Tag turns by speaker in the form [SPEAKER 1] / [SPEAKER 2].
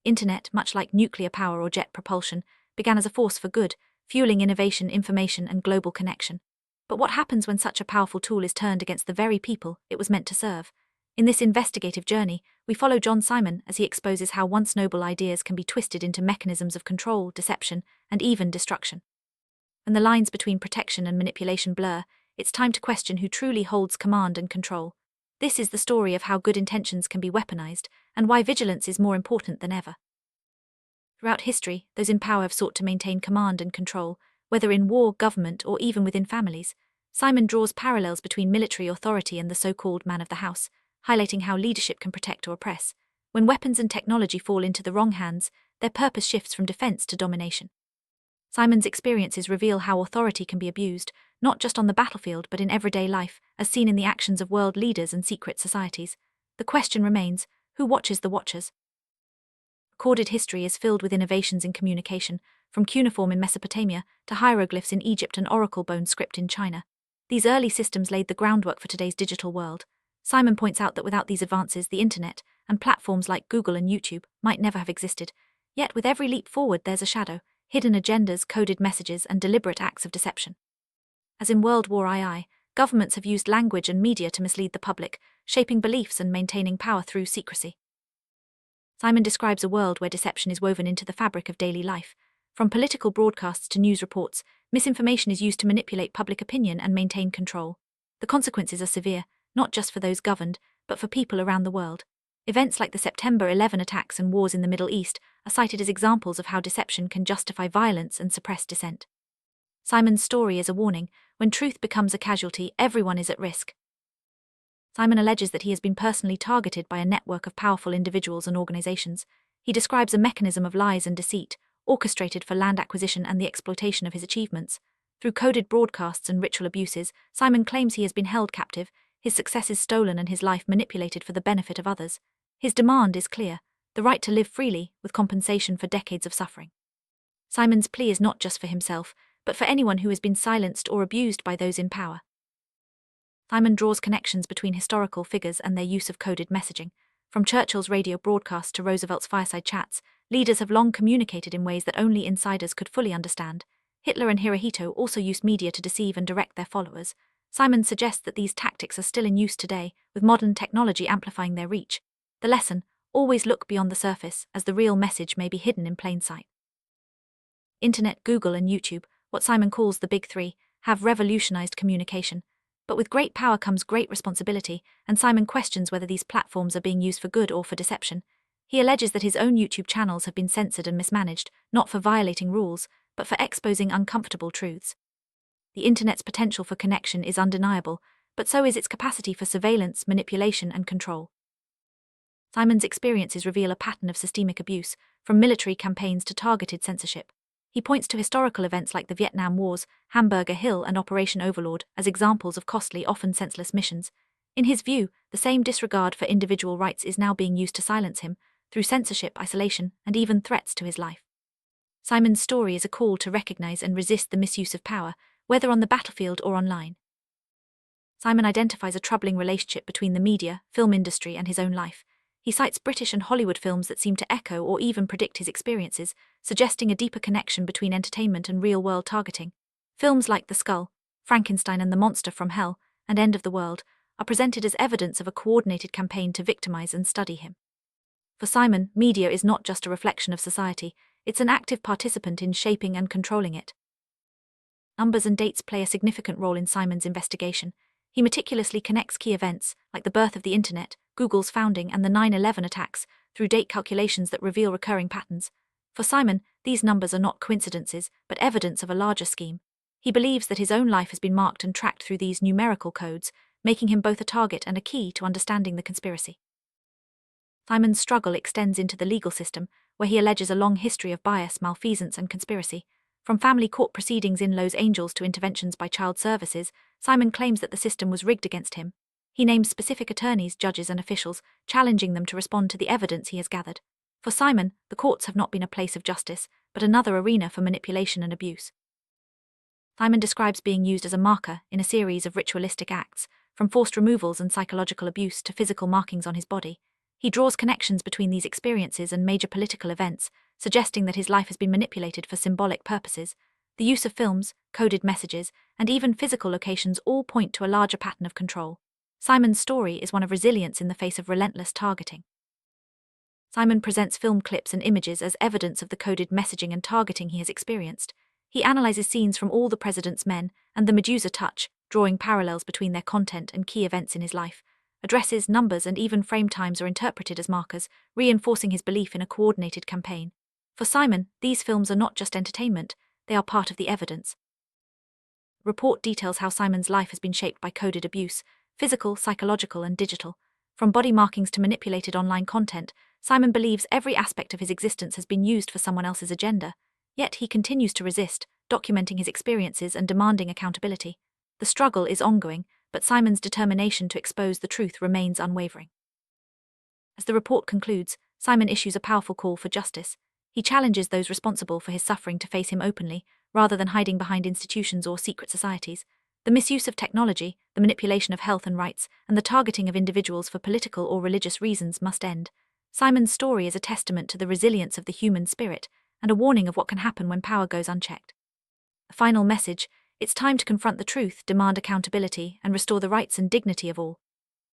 [SPEAKER 1] Internet, much like nuclear power or jet propulsion, began as a force for good, fueling innovation, information, and global connection. But what happens when such a powerful tool is turned against the very people it was meant to serve? In this investigative journey, we follow John Simon as he exposes how once noble ideas can be twisted into mechanisms of control, deception, and even destruction. When the lines between protection and manipulation blur, it's time to question who truly holds command and control. This is the story of how good intentions can be weaponized, and why vigilance is more important than ever. Throughout history, those in power have sought to maintain command and control, whether in war, government, or even within families. Simon draws parallels between military authority and the so-called man of the house, highlighting how leadership can protect or oppress. When weapons and technology fall into the wrong hands, their purpose shifts from defense to domination. Simon's experiences reveal how authority can be abused, not just on the battlefield but in everyday life, as seen in the actions of world leaders and secret societies. The question remains, who watches the watchers? Recorded history is filled with innovations in communication, from cuneiform in Mesopotamia to hieroglyphs in Egypt and oracle bone script in China. These early systems laid the groundwork for today's digital world. Simon points out that without these advances, the internet, and platforms like Google and YouTube, might never have existed. Yet with every leap forward there's a shadow, hidden agendas, coded messages, and deliberate acts of deception. As in World War II, governments have used language and media to mislead the public, shaping beliefs and maintaining power through secrecy. Simon describes a world where deception is woven into the fabric of daily life. From political broadcasts to news reports, misinformation is used to manipulate public opinion and maintain control. The consequences are severe, not just for those governed, but for people around the world. Events like the September 11 attacks and wars in the Middle East are cited as examples of how deception can justify violence and suppress dissent. Simon's story is a warning: when truth becomes a casualty, everyone is at risk. Simon alleges that he has been personally targeted by a network of powerful individuals and organizations. He describes a mechanism of lies and deceit, orchestrated for land acquisition and the exploitation of his achievements. Through coded broadcasts and ritual abuses, Simon claims he has been held captive, his successes stolen and his life manipulated for the benefit of others. His demand is clear: the right to live freely, with compensation for decades of suffering. Simon's plea is not just for himself, but for anyone who has been silenced or abused by those in power. Simon draws connections between historical figures and their use of coded messaging. From Churchill's radio broadcasts to Roosevelt's fireside chats, leaders have long communicated in ways that only insiders could fully understand. Hitler and Hirohito also used media to deceive and direct their followers. Simon suggests that these tactics are still in use today, with modern technology amplifying their reach. The lesson: always look beyond the surface, as the real message may be hidden in plain sight. Internet, Google, and YouTube, what Simon calls the Big Three, have revolutionized communication. But with great power comes great responsibility, and Simon questions whether these platforms are being used for good or for deception. He alleges that his own YouTube channels have been censored and mismanaged, not for violating rules, but for exposing uncomfortable truths. The internet's potential for connection is undeniable, but so is its capacity for surveillance, manipulation, and control. Simon's experiences reveal a pattern of systemic abuse, from military campaigns to targeted censorship. He points to historical events like the Vietnam Wars, Hamburger Hill, and Operation Overlord as examples of costly, often senseless missions. In his view, the same disregard for individual rights is now being used to silence him, through censorship, isolation, and even threats to his life. Simon's story is a call to recognize and resist the misuse of power, whether on the battlefield or online. Simon identifies a troubling relationship between the media, film industry, and his own life. He cites British and Hollywood films that seem to echo or even predict his experiences, suggesting a deeper connection between entertainment and real-world targeting. Films like The Skull, Frankenstein and the Monster from Hell, and End of the World are presented as evidence of a coordinated campaign to victimize and study him. For Simon, media is not just a reflection of society, it's an active participant in shaping and controlling it. Numbers and dates play a significant role in Simon's investigation. He meticulously connects key events, like the birth of the internet, Google's founding, and the 9/11 attacks, through date calculations that reveal recurring patterns. For Simon, these numbers are not coincidences, but evidence of a larger scheme. He believes that his own life has been marked and tracked through these numerical codes, making him both a target and a key to understanding the conspiracy. Simon's struggle extends into the legal system, where he alleges a long history of bias, malfeasance, and conspiracy. From family court proceedings in Los Angeles to interventions by child services, Simon claims that the system was rigged against him. He names specific attorneys, judges, and officials, challenging them to respond to the evidence he has gathered. For Simon, the courts have not been a place of justice, but another arena for manipulation and abuse. Simon describes being used as a marker in a series of ritualistic acts, from forced removals and psychological abuse to physical markings on his body. He draws connections between these experiences and major political events, suggesting that his life has been manipulated for symbolic purposes. The use of films, coded messages, and even physical locations all point to a larger pattern of control. Simon's story is one of resilience in the face of relentless targeting. Simon presents film clips and images as evidence of the coded messaging and targeting he has experienced. He analyzes scenes from All the President's Men and The Medusa Touch, drawing parallels between their content and key events in his life. Addresses, numbers, and even frame times are interpreted as markers, reinforcing his belief in a coordinated campaign. For Simon, these films are not just entertainment, they are part of the evidence. Report details how Simon's life has been shaped by coded abuse, physical, psychological, and digital. From body markings to manipulated online content, Simon believes every aspect of his existence has been used for someone else's agenda. Yet he continues to resist, documenting his experiences and demanding accountability. The struggle is ongoing, but Simon's determination to expose the truth remains unwavering. As the report concludes, Simon issues a powerful call for justice. He challenges those responsible for his suffering to face him openly, rather than hiding behind institutions or secret societies. The misuse of technology, the manipulation of health and rights, and the targeting of individuals for political or religious reasons must end. Simon's story is a testament to the resilience of the human spirit, and a warning of what can happen when power goes unchecked. A final message: it's time to confront the truth, demand accountability, and restore the rights and dignity of all.